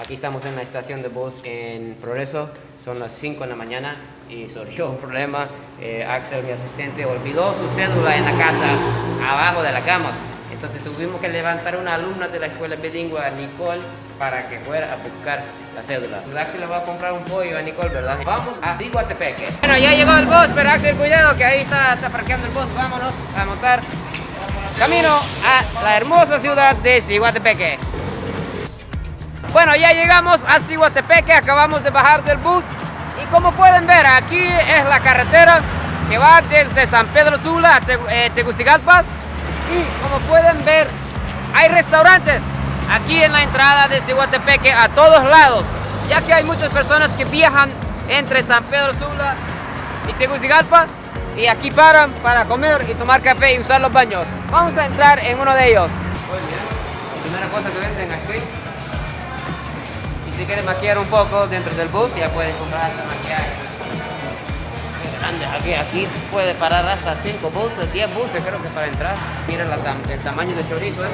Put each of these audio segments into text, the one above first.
Aquí estamos en la estación de bus en Progreso, son las 5 de la mañana y surgió un problema. Axel, mi asistente, olvidó su cédula en la casa, abajo de la cama. Entonces tuvimos que levantar a una alumna de la escuela bilingüe, a Nicole, para que fuera a buscar la cédula. Pues Axel le va a comprar un pollo a Nicole, ¿verdad? Vamos a Ciguatepeque. Bueno, ya llegó el bus, pero Axel, cuidado que ahí está parqueando el bus. Vámonos a montar camino a la hermosa ciudad de Ciguatepeque. Bueno, ya llegamos a Ciguatepeque, acabamos de bajar del bus y como pueden ver, aquí es la carretera que va desde San Pedro Sula a Tegucigalpa y como pueden ver, hay restaurantes aquí en la entrada de Ciguatepeque a todos lados, ya que hay muchas personas que viajan entre San Pedro Sula y Tegucigalpa y aquí paran para comer y tomar café y usar los baños. Vamos a entrar en uno de ellos. Muy bien, la primera cosa que venden aquí. Si quieres maquillar un poco dentro del bus, ya puedes comprar el maquillaje. Grande, aquí puede parar hasta 5 buses, 10 buses creo que para entrar. Mira el tamaño del chorizo, ¿eh?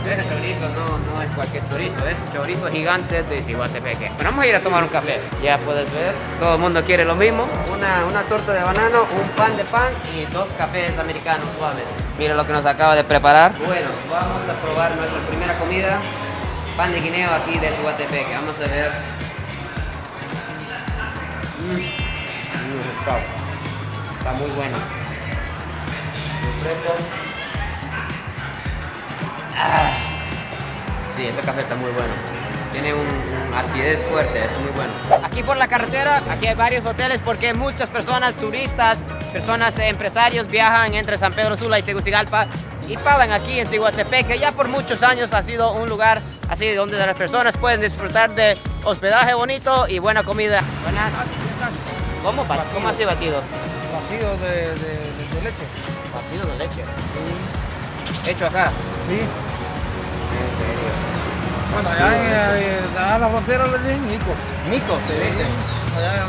Ese chorizo no es cualquier chorizo, es chorizo gigante de Ciguatepeque. Bueno, vamos a ir a tomar un café. Ya puedes ver, todo el mundo quiere lo mismo. Una torta de banano, un pan de pan y 2 cafés americanos suaves. Mira lo que nos acaba de preparar. Bueno, vamos a probar nuestra primera comida. Pan de guineo aquí de Ciguatepeque, vamos a ver. Está muy bueno. Muy fresco. Sí, ese café está muy bueno. Tiene un acidez fuerte, es muy bueno. Aquí por la carretera, aquí hay varios hoteles porque muchas personas, turistas, personas, empresarios viajan entre San Pedro Sula y Tegucigalpa y paran aquí en Ciguatepeque. Ya por muchos años ha sido un lugar así donde las personas pueden disfrutar de hospedaje bonito y buena comida. Buenas. ¿Cómo así batido? Batido de leche. Batido de leche. Sí. ¿Hecho acá? Sí. ¿En serio? Bueno, allá en la frontera le dicen mico. Mico se dice. Allá en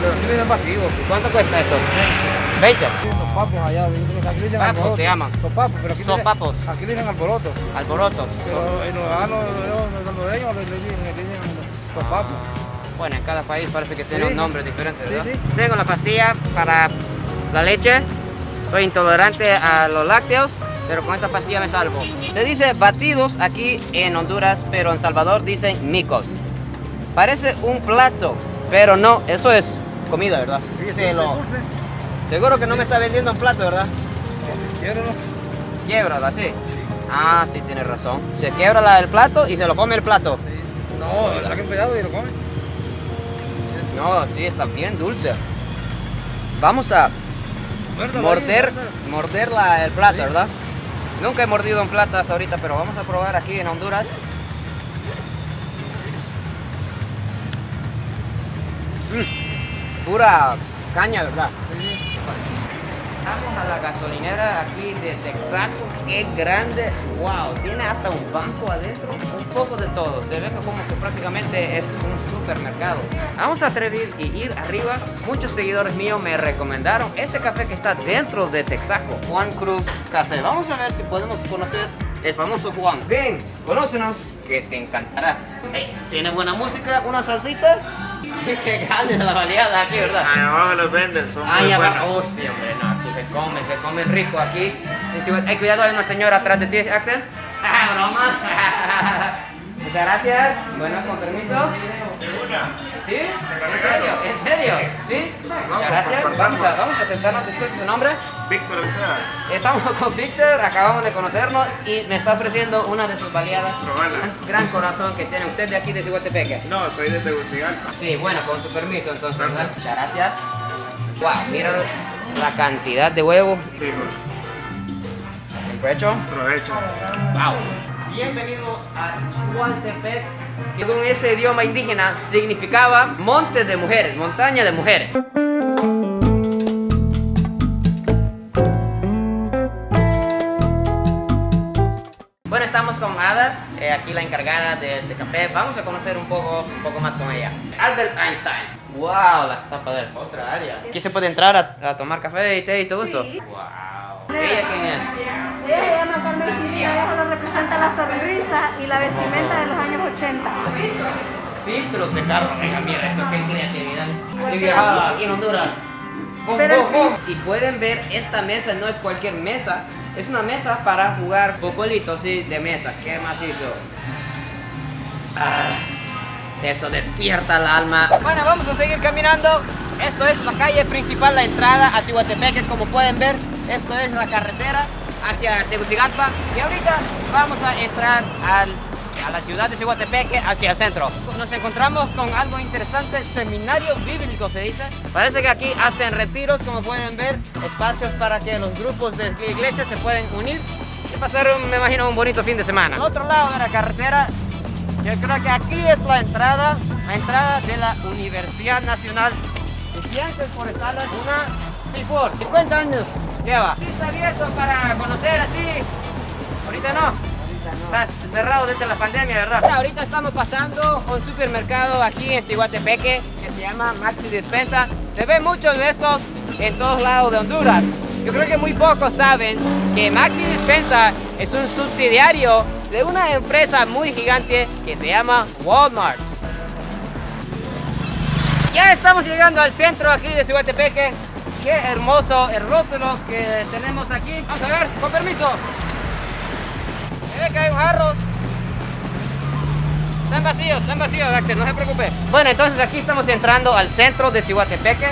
pero aquí le dicen batido. ¿Cuánto cuesta esto? 20. Sí, los papos allá, aquí le dicen Papos alboroto. se llaman. Los papos, pero aquí Sopapos. aquí le dicen alboroto. Alboroto. Pero en los salvadoreños le dicen los papos. Bueno, en cada país parece que tiene Sí. un nombre diferente, ¿verdad? Sí, sí. Tengo la pastilla para la leche. Soy intolerante a los lácteos, pero con esta pastilla me salvo. Se dice batidos aquí en Honduras, pero en Salvador dicen micos. Parece un plato, pero no, eso es comida, ¿verdad? Sí, es Se lo- dulce. Seguro que no me está vendiendo un plato, ¿verdad? Quiero, ¿no? Quiebra, así. Ah, sí, tiene razón. Se quiebra el plato y se lo come el plato. Sí. No, saquen pedazo y lo comen. No, sí, está bien dulce. Vamos a morder el plato, Sí. ¿verdad? Nunca he mordido un plato hasta ahorita, pero vamos a probar aquí en Honduras. Pura caña, ¿verdad? Vamos a la gasolinera aquí de Texaco, qué grande, wow, tiene hasta un banco adentro, un poco de todo, se ve que como que prácticamente es un supermercado. Vamos a atrever y ir arriba, muchos seguidores míos me recomendaron este café que está dentro de Texaco, Juan Cruz Café. Vamos a ver si podemos conocer el famoso Juan. Ven, conócenos, que te encantará. Hey, tiene buena música, una salsita. Sí, qué grande la baleada aquí, ¿verdad? Ahí abajo los venden, son muy Ay, buenos. abajo, oh, sí, hombre, no, aquí se come rico aquí. Hay cuidado, hay una señora atrás de ti, Axel. Ah, bromas. Muchas gracias. Bueno, con permiso. ¿Sí? ¿En serio? ¿En serio? ¿Sí? Muchas gracias. Vamos a sentarnos, disculpe su nombre. Víctor Ochoa, Estamos con Víctor, acabamos de conocernos y me está ofreciendo una de sus baleadas. Probala. Un gran corazón que tiene usted de aquí de Ciguatepeque. no, soy de Tegucigalpa. Sí, bueno, con su permiso entonces, ¿verdad? Muchas gracias. Wow, mira la cantidad de huevo. Sí, ¿El pecho? provecho. Wow. Bienvenido a Ciguatepec, que con ese idioma indígena significaba monte de mujeres, montaña de mujeres. Bueno, estamos con Ada, aquí la encargada de este café. Vamos a conocer un poco más con ella. Albert Einstein. Wow, la tapa de otra área. Aquí se puede entrar a tomar café y té y todo eso. Sí. Wow. ¿Ella quién es? Ella se llama Carmen Sí, abajo lo representa la sonrisa y la vestimenta de los años 80. Filtros de carro, venga, mira, esto qué creatividad. He viajado aquí en Honduras. Bum, Pero- bum, bum. Y pueden ver, esta mesa no es cualquier mesa, es una mesa para jugar futbolito, sí, de mesa. ¿Qué más hizo? Eso despierta el alma. Bueno, vamos a seguir caminando. Esto es la calle principal, la entrada a Ciguatepeque, como pueden ver. Esto es la carretera hacia Tegucigalpa. Y ahorita vamos a entrar a la ciudad de Ciguatepeque hacia el centro. Nos encontramos con algo interesante, seminario bíblico se dice. Parece que aquí hacen retiros, como pueden ver, espacios para que los grupos de iglesias se pueden unir y pasar, me imagino, un bonito fin de semana. Al otro lado de la carretera, yo creo que aquí es la entrada de la Universidad Nacional de Ciencias Forestales, una CIFOR. 50 años lleva. Sí, está abierto para conocer así. Ahorita no. Está cerrado desde la pandemia, ¿verdad? Ahorita estamos pasando un supermercado aquí en Ciguatepeque que se llama Maxi Despensa. Se ven muchos de estos en todos lados de Honduras. Yo creo que muy pocos saben que Maxi Despensa es un subsidiario de una empresa muy gigante que se llama Walmart. Ya estamos llegando al centro aquí de Ciguatepeque. Qué hermoso el rótulo que tenemos aquí. Vamos a ver, con permiso. Se ve que hay un jarro. Están vacíos, Axel, no se preocupe. Bueno, entonces aquí estamos entrando al centro de Ciguatepeque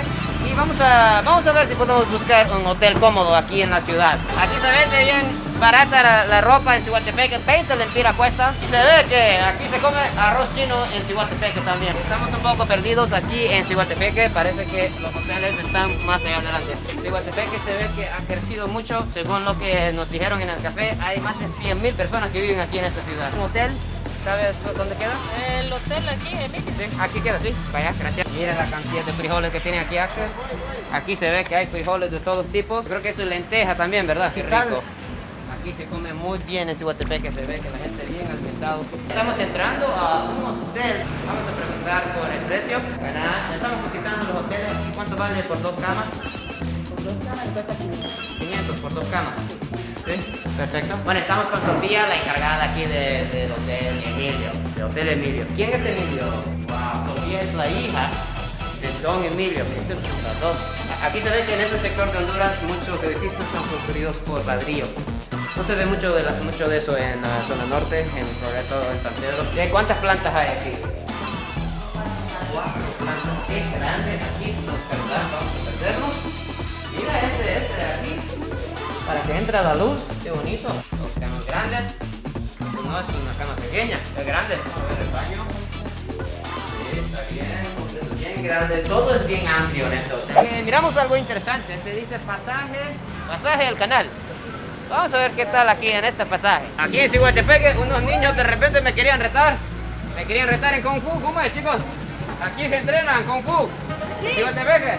y vamos a ver si podemos buscar un hotel cómodo aquí en la ciudad. Aquí se vende bien barata la ropa en Ciguatepeque, 20 lempiras cuesta. Y se ve que aquí se come arroz chino en Ciguatepeque también. Estamos un poco perdidos aquí en Ciguatepeque, parece que los hoteles están más allá adelante. Ciguatepeque se ve que ha crecido mucho, según lo que nos dijeron en el café, hay más de 100,000 personas que viven aquí en esta ciudad. Un hotel. ¿Sabes dónde queda? El hotel aquí, Emilio. Sí, aquí queda, sí. Vaya, gracias. Miren la cantidad de frijoles que tiene aquí Axel. Aquí se ve que hay frijoles de todos tipos. Creo que eso es lenteja también, ¿verdad? Qué rico. Aquí se come muy bien en Ciguatepeque, se ve que la gente bien alimentado. Estamos entrando a un hotel. Vamos a preguntar por el precio. Bueno, estamos cotizando los hoteles. ¿Cuánto vale por 2 camas? Por 2 camas cuesta 500. 500 por 2 camas. Sí, perfecto. Bueno, estamos con Sofía, la encargada aquí del Hotel Emilio. Del Hotel Emilio. ¿Quién es Emilio? Wow, Sofía es la hija de Don Emilio, que es el fundador. Aquí se ve que en este sector de Honduras muchos edificios son construidos por ladrillo. No se ve mucho de eso en la zona norte, en Progreso, en San Pedro. ¿Cuántas plantas hay aquí? 4 plantas. Qué grande aquí, vamos a perdernos. Mira este de aquí. Para que entre la luz, qué bonito. Dos camas grandes. No es una cama pequeña, es grande. A ver el baño. Sí, está bien, bien grande. Todo es bien amplio en este hotel. Miramos algo interesante. Se dice pasaje al canal. Vamos a ver qué tal aquí en este pasaje. Aquí en Ciguatepeque, unos niños de repente me querían retar. Me querían retar en Kung Fu. ¿Cómo es, chicos? Aquí se entrenan Kung Fu. Sí. Ciguatepeque.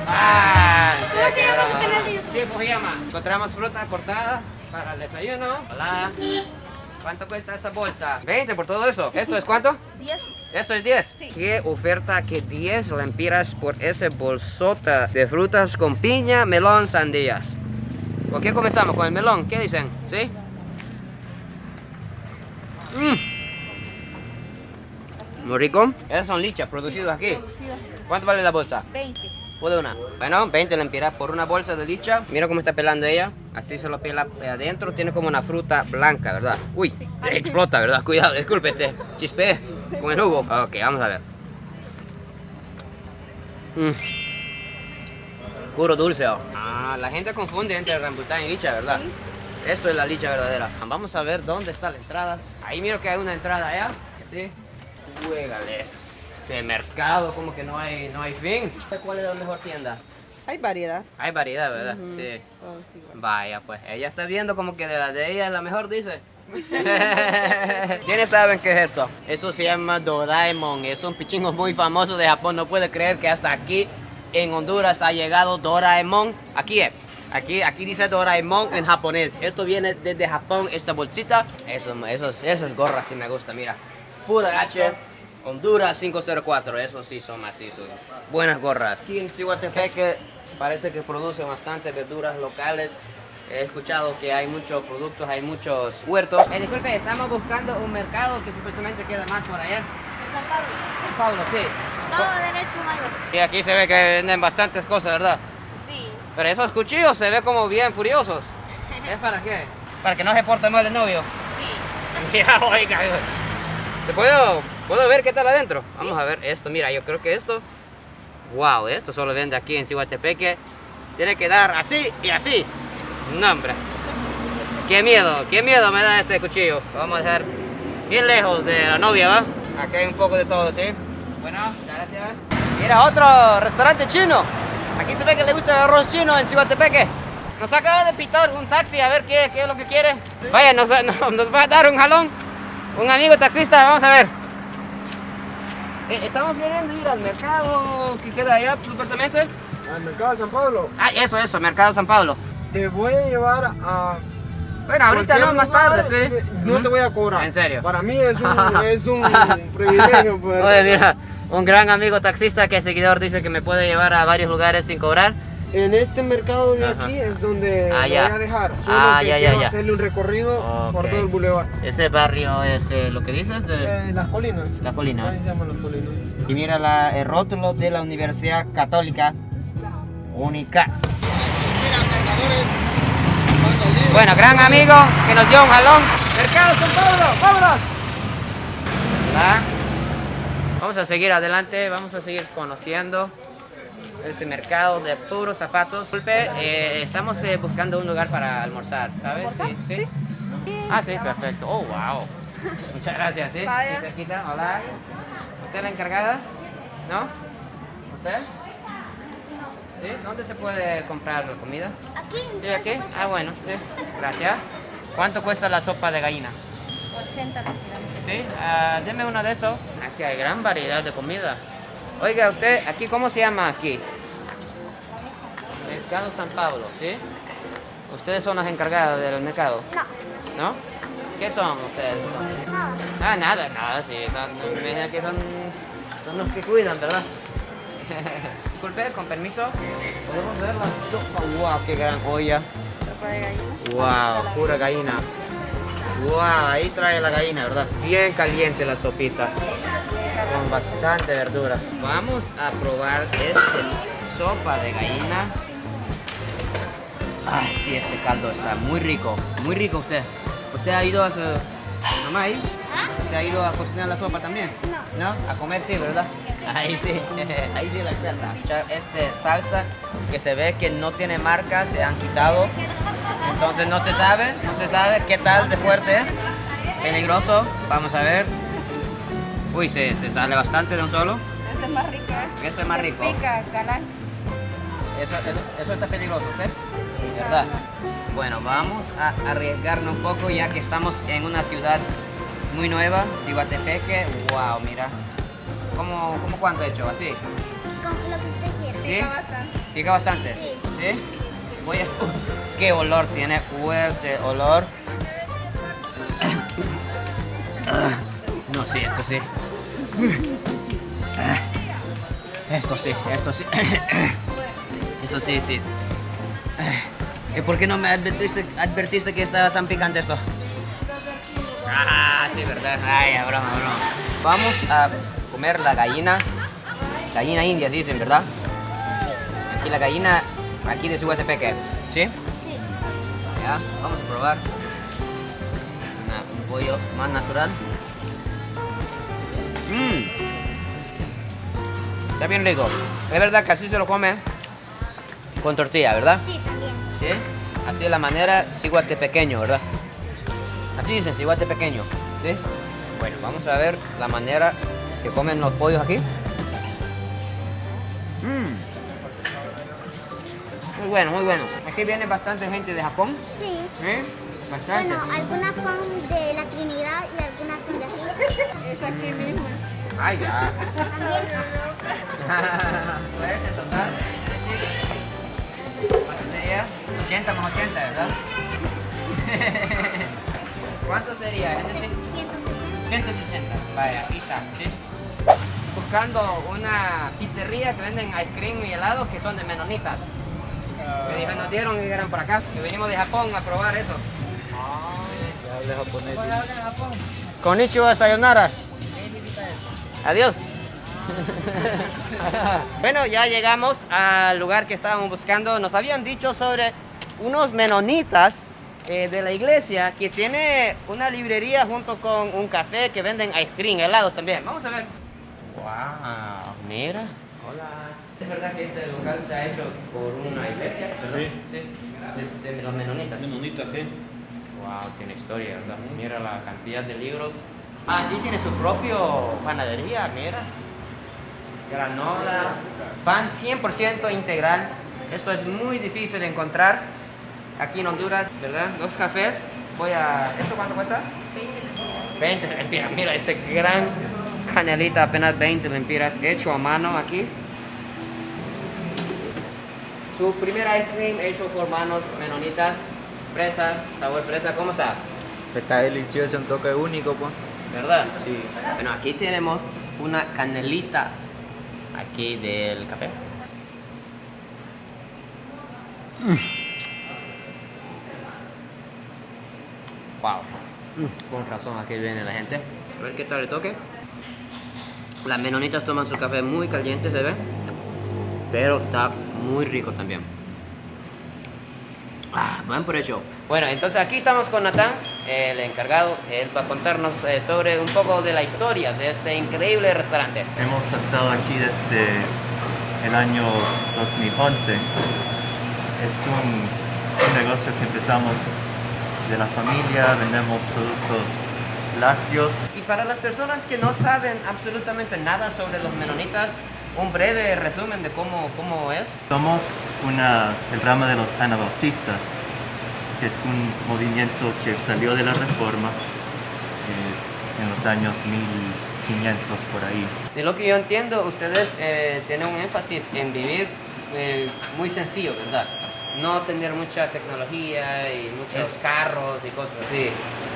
¿Cómo se llama su canal de YouTube? Sí, Fujiyama. Encontramos fruta cortada para el desayuno. Hola. ¿Cuánto cuesta esa bolsa? 20 por todo eso. ¿Esto es cuánto? 10. ¿Esto es 10? Sí. ¿Qué oferta que 10 lempiras por ese bolsota de frutas con piña, melón, sandías? ¿Con qué comenzamos? ¿Con el melón? ¿Qué dicen? ¿Sí? Muy rico. Esas son lichas producidas aquí. ¿Cuánto vale la bolsa? 20. Puede una. Bueno, 20 lempiras por una bolsa de licha. Mira cómo está pelando ella. Así se lo pela adentro. Tiene como una fruta blanca, ¿verdad? Uy, explota, ¿verdad? Cuidado, discúlpete. Chispeé con el jugo. Ok, vamos a ver. Puro dulce. Oh. La gente confunde entre rambután y licha, ¿verdad? Esto es la licha verdadera. Vamos a ver dónde está la entrada. Ahí miro que hay una entrada allá. ¿Sí? Juégales. De mercado, como que no hay fin. ¿Cuál es la mejor tienda? Hay variedad. Hay variedad, ¿verdad? Sí. Vaya, pues ella está viendo como que de la de ella es la mejor, dice. ¿Quiénes saben qué es esto? Eso se llama Doraemon. Es un pichingo muy famoso de Japón. No puede creer que hasta aquí en Honduras ha llegado Doraemon. Aquí es. Aquí dice Doraemon en japonés. Esto viene desde Japón, esta bolsita. Esas gorras sí me gusta, mira. Pura H. Honduras 504, esos sí son macizos. Buenas gorras. Aquí en Ciguatepeque parece que producen bastante verduras locales. He escuchado que hay muchos productos, hay muchos huertos. Disculpe, estamos buscando un mercado que supuestamente queda más por allá. En San Pablo. San Pablo, sí. Todo derecho, Mayos. Y aquí se ve que venden bastantes cosas, ¿verdad? Sí. Pero esos cuchillos se ven como bien furiosos. ¿Es para qué? Para que no se porte mal el novio. Sí. Mira, oiga. ¿Puedo ver qué tal adentro? Vamos a ver esto. Mira, yo creo que esto... Wow, esto solo vende aquí en Ciguatepeque. Tiene que dar así y así. No, hombre. Qué miedo me da este cuchillo. Lo vamos a dejar bien lejos de la novia, ¿va? Aquí hay un poco de todo, ¿sí? Bueno, gracias. Mira, otro restaurante chino. Aquí se ve que le gusta el arroz chino en Ciguatepeque. Nos acaba de pitar un taxi a ver qué es lo que quiere. Vaya, nos va a dar un jalón. Un amigo taxista, vamos a ver. Estamos queriendo ir al mercado que queda allá, supuestamente. Al mercado de San Pablo. Ah, eso, Mercado San Pablo. Te voy a llevar a... Bueno, ahorita no, más tarde, sí. No te voy a cobrar. ¿En serio? Para mí es un privilegio poder... Oye, mira, un gran amigo taxista que es seguidor dice que me puede llevar a varios lugares sin cobrar. En este mercado de Ajá. aquí es donde Ah, voy ya. a dejar. Solo Ah, que ya, quiero ya. hacerle un recorrido por Ok. todo el bulevar. Ese barrio es lo que dices de... Las colinas. Las colinas. Ahí se llaman las colinas. Y mira el rótulo de la Universidad Católica Única. Bueno, gran amigo que nos dio un jalón. Mercado San Pablo, vámonos. ¿Va? Vamos a seguir adelante, vamos a seguir conociendo este mercado de puros zapatos. Disculpe, estamos buscando un lugar para almorzar, ¿sabes? Sí. Ah, sí, perfecto. Oh, wow. Muchas gracias, ¿sí? Vaya. Aquí cerquita, hola. ¿Usted es la encargada? ¿No? ¿Usted? ¿Sí? ¿Dónde se puede comprar comida? Aquí. ¿Sí, aquí? Ah, bueno, sí. Gracias. ¿Cuánto cuesta la sopa de gallina? 80 gramos. Sí, deme uno de esos. Aquí hay gran variedad de comida. Oiga, usted, ¿aquí cómo se llama aquí? Mercado San Pablo, ¿sí? ¿Ustedes son las encargadas del mercado? No. ¿No? ¿Qué son ustedes? No. Ah, nada, sí. Me imagino que son los que cuidan, ¿verdad? Disculpe, con permiso. ¿Podemos ver la sopa? ¡Wow! ¡Qué gran olla! Sopa de gallina. ¡Wow! Pura gallina. ¡Wow! Ahí trae la gallina, ¿verdad? Bien caliente la sopita. Con bastante verdura. Vamos a probar sopa de gallina. Ay, sí, este caldo está muy rico. Muy rico usted. ¿Usted ha ido a su mamá ahí? ¿Usted ha ido a cocinar la sopa también? No. ¿No? A comer sí, ¿verdad? Ahí sí, ahí sí la experta. Salsa que se ve que no tiene marca, se han quitado. Entonces no se sabe qué tal de fuerte es. Peligroso, vamos a ver. Uy, se sale bastante de un solo. Este es más rico, ¿eh? Este es más rico. Pica, galán. Eso está peligroso, ¿usted? ¿Verdad? Bueno, vamos a arriesgarnos un poco ya que estamos en una ciudad muy nueva, Ciguatepeque. Wow, mira. ¿Cómo cuánto he hecho? ¿Así? Con lo que usted quiera. ¿Sí? Pica bastante. ¿Pica bastante? Sí. ¿Sí? Voy a... ¡Qué olor! Tiene fuerte olor. No, sí, esto sí. Esto sí. Eso sí. ¿Y por qué no me advertiste que estaba tan picante esto? Ah, sí, verdad. Ay, broma. Vamos a comer la gallina. Gallina india, dicen, ¿verdad? Aquí la gallina, aquí de Ciguatepeque. ¿Sí? Sí. Ya, vamos a probar. Un pollo más natural. Está bien rico. Es verdad que así se lo come con tortilla, ¿verdad? Sí, también. ¿Sí? Así es la manera ciguatepequeño, ¿verdad? Así dicen, ciguatepequeño. ¿Sí? Bueno, vamos a ver la manera que comen los pollos aquí. Muy bueno. Aquí viene bastante gente de Japón. Sí. ¿Sí? Bastante. Bueno, algunas son de la Trinidad y algunas son de aquí. Es aquí mismo. Ay, ya. También. Pues en total. ¿Cuánto sería? 80 más 80, ¿verdad? ¿Cuánto sería? ¿Es decir? 160. 160. Vaya, aquí está, ¿sí? Buscando una pizzería que venden ice cream y helados que son de menonitas. Me dijeron, nos dieron que eran por acá, que venimos de Japón a probar eso. Ya hablé japonés. Konnichiwa, sayonara. Adiós. Bueno, ya llegamos al lugar que estábamos buscando. Nos habían dicho sobre unos menonitas de la iglesia que tiene una librería junto con un café que venden ice cream, helados también. Vamos a ver. Wow, mira. Hola. ¿Es verdad que este local se ha hecho por una iglesia? ¿Verdad? Sí. De los menonitas. Menonita, sí. Wow, tiene historia, ¿verdad? Mira la cantidad de libros. Ah, aquí tiene su propio panadería, mira. Granola, pan 100% integral. Esto es muy difícil de encontrar aquí en Honduras, ¿verdad? 2 cafés. ¿Esto cuánto cuesta? 20 lempiras. Mira, este gran canelita, apenas 20 lempiras, hecho a mano aquí. Su primer ice cream hecho por manos menonitas. Fresa, sabor fresa, ¿cómo está? Está delicioso, un toque único, pues. ¿Verdad? Sí. Bueno, aquí tenemos una canelita aquí del café. Wow. Con razón aquí viene la gente. A ver qué tal el toque. Las menonitas toman su café muy caliente, se ve. Pero está muy rico también. Buen provecho. Bueno, entonces aquí estamos con Natán, el encargado. Él va a contarnos sobre un poco de la historia de este increíble restaurante. Hemos estado aquí desde el año 2011. Es un negocio que empezamos de la familia, vendemos productos lácteos. Y para las personas que no saben absolutamente nada sobre los menonitas, un breve resumen de cómo es. Somos el rama de los anabautistas, que es un movimiento que salió de la Reforma en los años 1500 por ahí. De lo que yo entiendo, ustedes tienen un énfasis en vivir muy sencillo, ¿verdad? No tener mucha tecnología y muchos carros y cosas así.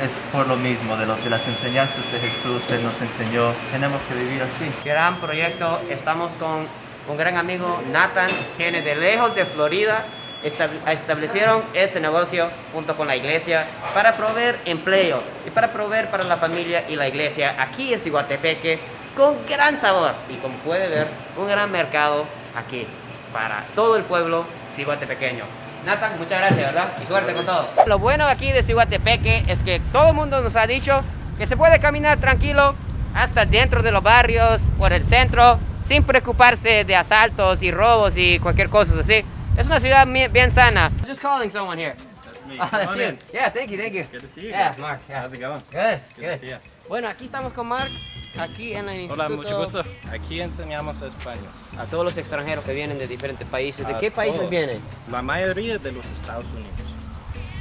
Es por lo mismo, de las enseñanzas de Jesús. Él nos enseñó, tenemos que vivir así. Gran proyecto. Estamos con un gran amigo, Nathan, que viene de lejos de Florida. Establecieron ese negocio junto con la iglesia para proveer empleo y para proveer para la familia y la iglesia aquí en Ciguatepeque con gran sabor. Y como puede ver, un gran mercado aquí para todo el pueblo ciguatepequeño. Nathan, muchas gracias, ¿verdad? Y suerte con todo. Lo bueno aquí de Ciguatepeque es que todo el mundo nos ha dicho que se puede caminar tranquilo hasta dentro de los barrios, por el centro, sin preocuparse de asaltos y robos y cualquier cosa así. Es una ciudad bien sana. Just calling someone here. That's me. That's Come on you. in. Yeah, thank you. Good to see you. Yeah, guys. Mark. Yeah. How's it going? Good, Good to see you. Bueno, aquí estamos con Mark, aquí en el Hola, instituto. mucho gusto. Aquí enseñamos español. A todos los extranjeros que vienen de diferentes países. ¿De A qué países todos. vienen? La mayoría de los Estados Unidos,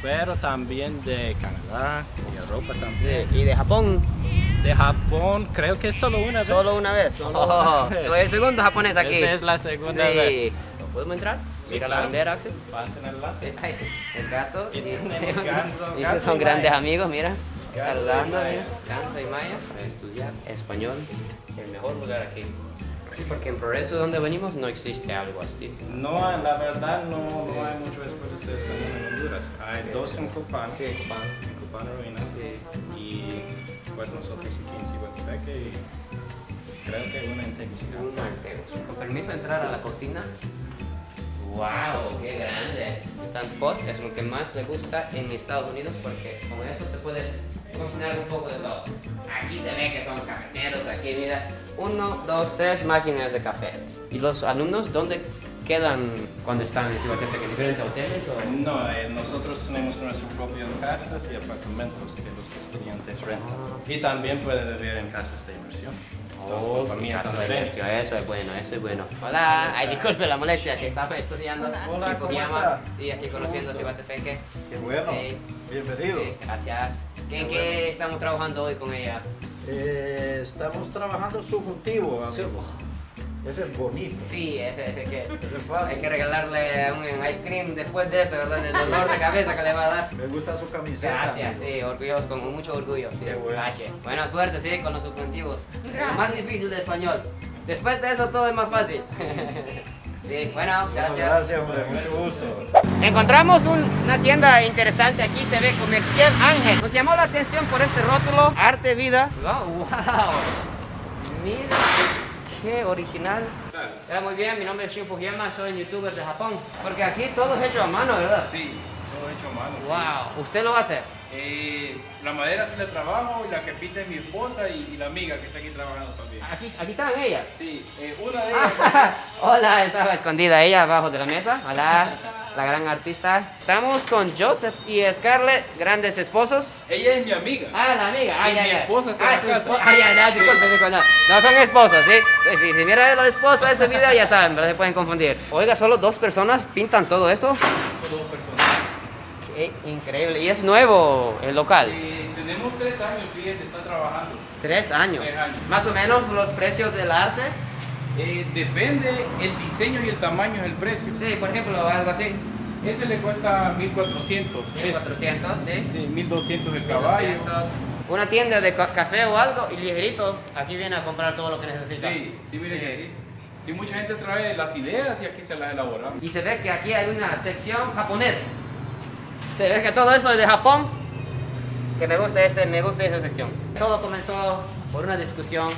pero también de Canadá y Europa también. Sí, y de Japón. De Japón, creo que solo una vez. Solo una vez. Solo una vez. Soy el segundo japonés aquí. Esta es la segunda Sí. vez. ¿Podemos entrar? Sí, Mira la claro. bandera, Axel. Pasen el lazo. Ay, el gato. Y Y, tenemos Ganso, y Ganso son y grandes Maya. amigos, mira. Ganso y Saludando, Maya. mira. Ganso y Maya. Para estudiar español, el mejor lugar aquí. Sí, porque en Progreso, donde venimos, no existe algo así. No, la verdad no hay muchas escuelas de español en Honduras. Hay 2 en Copán, Sí, Copán. en Copán Ruinas. Sí. Y pues nosotros aquí en Ciguatepeque y creo que una en Tegucigalpa. Con permiso de entrar a la cocina. ¡Wow! ¡Qué grande! Stand pot es lo que más le gusta en Estados Unidos porque con eso se puede cocinar un poco de todo. Aquí se ve que son cafeteros, aquí mira, 1, 2, 3 máquinas de café. ¿Y los alumnos dónde quedan cuando están en Ciguatepeque? ¿En diferentes hoteles o...? No, nosotros tenemos nuestras propias casas y apartamentos que los estudiantes rentan. Y también pueden vivir en casas de inversión. Oh, Para sí, mí es casa de diferente. negocio, eso es bueno, eso es bueno. Hola, ay, disculpe la molestia que estaba estudiando. Hola, en ¿cómo Fukuyama. está? Sí, aquí conociendo Ciguatepeque. Qué bueno. Sí. Bienvenido. Sí, gracias. ¿En qué estamos trabajando hoy con ella? Estamos trabajando subjuntivo, amigo. Ese es bonito. Sí, es que Ese es fácil. hay que regalarle un ice cream después de esto, ¿verdad? El dolor de cabeza que le va a dar. Me gusta su camiseta. Gracias, amigo. sí, orgulloso, con mucho orgullo, sí. Qué bueno. Gracias. Buena suerte, sí, con los subjuntivos. Lo más difícil de español. Después de eso todo es más fácil. Sí, bueno, gracias. Gracias, hombre, mucho gusto. Encontramos una tienda interesante aquí, se ve Comercial Ángel. Nos llamó la atención por este rótulo, Arte Vida. Wow. Mira, qué original. Está muy bien, mi nombre es Shin Fujiyama, soy youtuber de Japón. Porque aquí todo es hecho a mano, ¿verdad? Sí, todo hecho a mano. Wow, ¿usted lo hace? La madera sí la trabajo y la que pinta es mi esposa y la amiga que está aquí trabajando también. Aquí están ellas. Sí, una de ellas. Hola, estaba escondida ella abajo de la mesa. Hola, la gran artista. Estamos con Joseph y Scarlett, grandes esposos. Ella es mi amiga. Ah, la amiga. Sí, mi esposa está en su la casa. Disculpe. No son esposas, ¿sí? Si mira la esposa de ese video, ya saben, pero se pueden confundir. Oiga, ¿solo 2 personas pintan todo esto? Solo 2 personas. Qué increíble. ¿Y es nuevo el local? Tenemos 3 años, fíjate, está trabajando. 3 años. 3 años. Más o menos los precios del arte. Depende el diseño y el tamaño es el precio. Sí, por ejemplo, algo así. Ese le cuesta 1400. 1400, sí. Sí, 1200 el caballo. 1200. Una tienda de café o algo y ligerito, aquí viene a comprar todo lo que necesita. Sí, mire que sí. Sí, mucha gente trae las ideas y aquí se las elaboramos. Y se ve que aquí hay una sección japonés. Se ve que todo eso es de Japón. Que me gusta esa sección. Todo comenzó por una discusión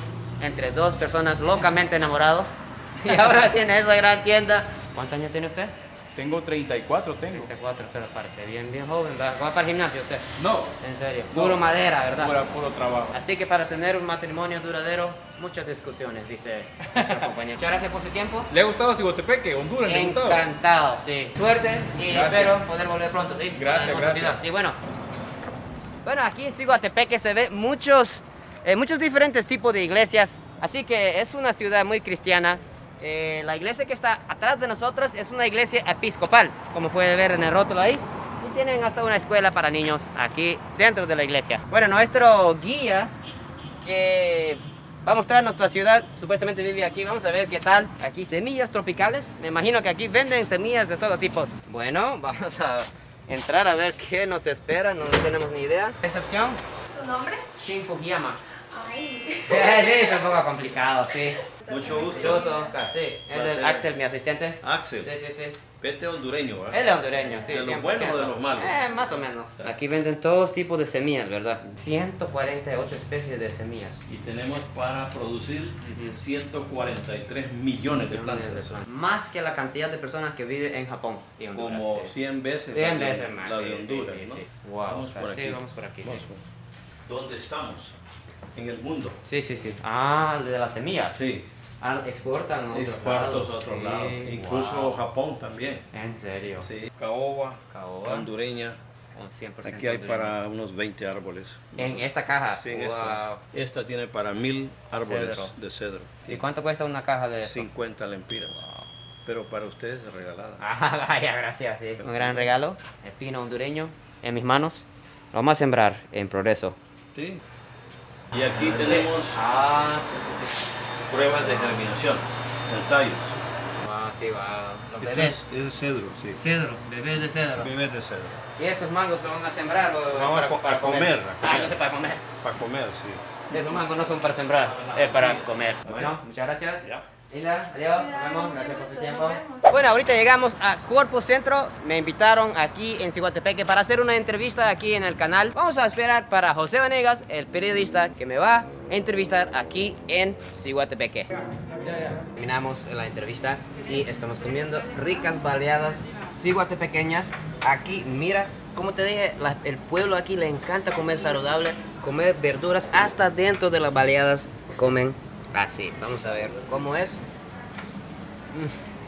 entre 2 personas locamente enamorados. Y ahora tiene esa gran tienda. ¿Cuántos años tiene usted? Tengo 34, tengo. 34, pero parece bien joven, ¿verdad? ¿Va para el gimnasio usted? No. En serio. No. Puro madera, ¿verdad? Puro trabajo. Así que para tener un matrimonio duradero, muchas discusiones, dice nuestro compañero. Muchas gracias por su tiempo. ¿Le ha gustado Cihuatepeque, Honduras? ¿Le ha gustado? Encantado, sí. Suerte y Gracias. espero poder volver pronto, ¿sí? Gracias, Hermosa gracias. ciudad. Sí, bueno. Bueno, aquí en Cihuatepeque se ve muchos diferentes tipos de iglesias, así que es una ciudad muy cristiana. La iglesia que está atrás de nosotros es una iglesia episcopal, como puede ver en el rótulo ahí. Y tienen hasta una escuela para niños aquí dentro de la iglesia. Bueno, nuestro guía que va a mostrar nuestra ciudad, supuestamente vive aquí. Vamos a ver qué tal. Aquí semillas tropicales. Me imagino que aquí venden semillas de todo tipo. Bueno, vamos a entrar a ver qué nos espera. No tenemos ni idea. ¿Recepción? ¿Su nombre? Shin Fujiyama. Ay. Sí, es un poco complicado, sí. Mucho Mucho gusto, Oscar, sí. Él es Axel, mi asistente. Axel, Sí. vete hondureño, ¿verdad? Él es hondureño, sí. ¿De los 100%. buenos o de los malos? Más o menos. Aquí venden todos tipos de semillas, ¿verdad? 148 especies de semillas. Y tenemos para producir 143 millones de plantas. Más que la cantidad de personas que viven en Japón y Honduras. Como sí. 100 veces 100 veces más. la sí, de Honduras, sí, ¿no? sí. Wow, Vamos Oscar, por sí, aquí. vamos por aquí. Vamos Sí. ¿Dónde estamos? En el mundo. Sí. Ah, de las semillas. Sí, Ah, exportan a otros exportos lados. a otros Sí, lados. Incluso wow. Japón también. En serio. Sí, caoba, Caoba. hondureña. Un 100% Aquí hay hondureño. para unos 20 árboles. En esta caja. Sí, en Wow. esta tiene para 1000 árboles Cedro. de cedro. ¿Y cuánto cuesta una caja de esto? 50 lempiras. Pero para ustedes es regalada. Ah, vaya, gracias, sí. Un gran regalo. El pino hondureño en mis manos. Lo vamos a sembrar en Progreso. Sí. Y aquí tenemos Ah, pruebas de germinación, ensayos. sí, va. Los Esto bebés. es cedro, sí. Cedro, bebés de cedro. Bebés de cedro. ¿Y estos mangos se van a sembrar o Vamos a comer. Ah, eso es para comer. Para comer, sí. Esos mangos no son para sembrar, es para comer. Bueno, muchas gracias. Linda, adiós, nos vemos, gracias por su tiempo. Bueno, ahorita llegamos a Corpo Centro. Me invitaron aquí en Cihuatepeque para hacer una entrevista aquí en el canal. Vamos a esperar para José Vanegas, el periodista que me va a entrevistar aquí en Cihuatepeque. Terminamos la entrevista y estamos comiendo ricas baleadas cihuatepequeñas. Aquí, mira, como te dije, el pueblo aquí le encanta comer saludable, comer verduras, hasta dentro de las baleadas comen así. Vamos a ver cómo es.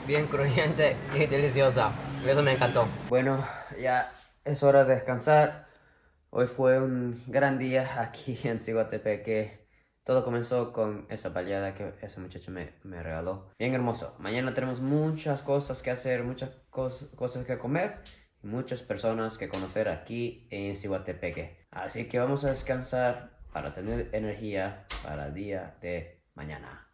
Bien crujiente y deliciosa. Eso me encantó. Bueno, ya es hora de descansar. Hoy fue un gran día aquí en Cihuatepeque. Todo comenzó con esa baleada que ese muchacho me regaló. Bien hermoso. Mañana tenemos muchas cosas que hacer, muchas cosas que comer y muchas personas que conocer aquí en Cihuatepeque. Así que vamos a descansar para tener energía para el día de mañana.